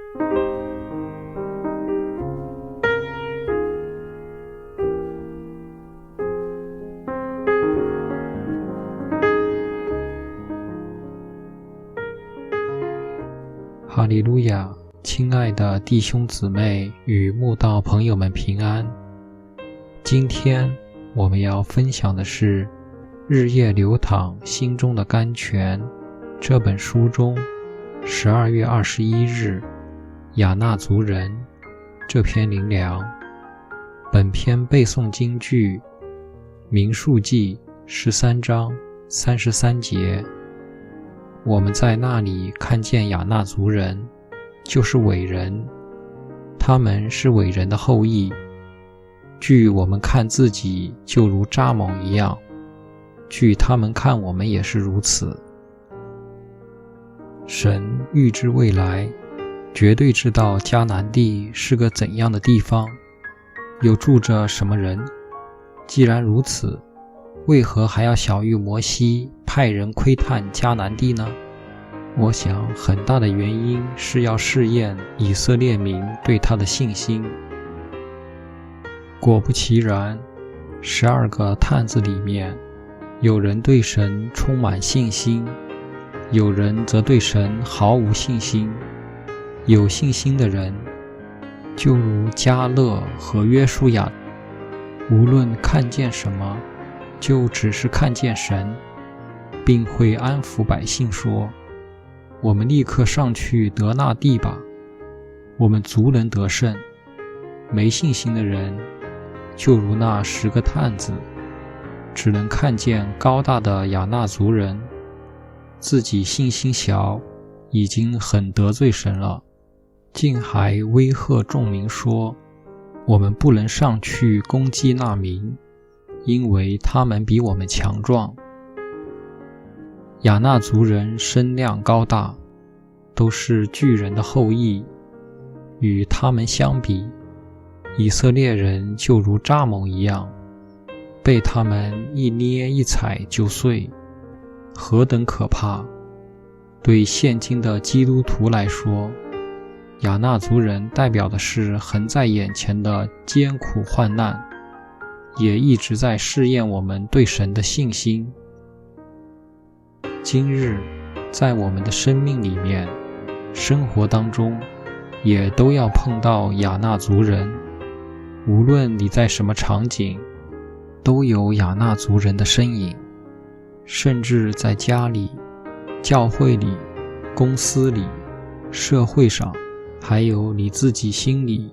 哈利路亚，亲爱的弟兄姊妹与慕道朋友们平安。今天我们要分享的是《日夜流淌心中的甘泉》这本书中12月21日亚纳族人这篇灵粮。本篇背诵金句民数记13章33节。我们在那里看见亚纳族人，就是伟人，他们是伟人的后裔。据我们看自己，就如蚱蜢一样，据他们看我们也是如此。神预知未来，绝对知道迦南地是个怎样的地方，有住着什么人。既然如此，为何还要晓谕摩西派人窥探迦南地呢？我想很大的原因是要试验以色列民对他的信心。果不其然，12个探子里面，有人对神充满信心，有人则对神毫无信心。有信心的人，就如迦勒和约书亚，无论看见什么，就只是看见神，并会安抚百姓说：我们立刻上去得那地吧，我们足能得胜。没信心的人，就如那10个探子，只能看见高大的亚纳族人，自己信心小，已经很得罪神了，竟还威吓众民说：我们不能上去攻击那民，因为他们比我们强壮。亚纳族人身量高大，都是巨人的后裔，与他们相比，以色列人就如蚱蜢一样，被他们一捏一踩就碎，何等可怕！对现今的基督徒来说，亚纳族人代表的是横在眼前的艰苦患难，也一直在试验我们对神的信心。今日在我们的生命里面，生活当中也都要碰到亚纳族人，无论你在什么场景，都有亚纳族人的身影。甚至在家里、教会里、公司里、社会上，还有你自己心里，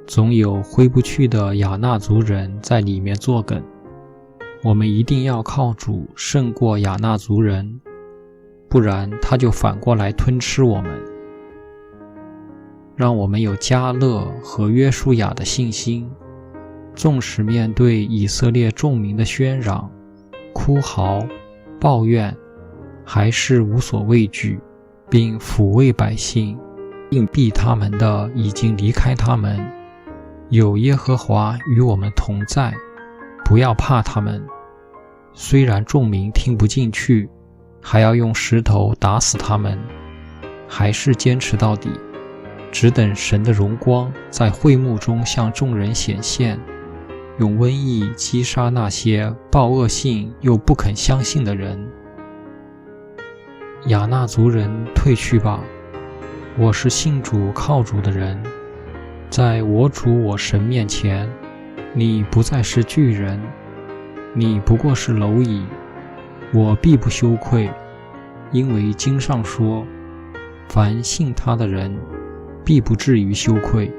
总有挥不去的亚纳族人在里面作梗。我们一定要靠主胜过亚纳族人，不然他就反过来吞吃我们。让我们有迦勒和约书亚的信心，纵使面对以色列众民的喧嚷、哭嚎、抱怨，还是无所畏惧，并抚慰百姓，硬逼他们的已经离开他们。有耶和华与我们同在，不要怕他们。虽然众民听不进去，还要用石头打死他们，还是坚持到底，只等神的荣光在会幕中向众人显现，用瘟疫击杀那些报恶信又不肯相信的人。亚纳族人退去吧，我是信主靠主的人，在我主我神面前，你不再是巨人，你不过是蝼蚁，我必不羞愧，因为经上说，凡信他的人必不至于羞愧。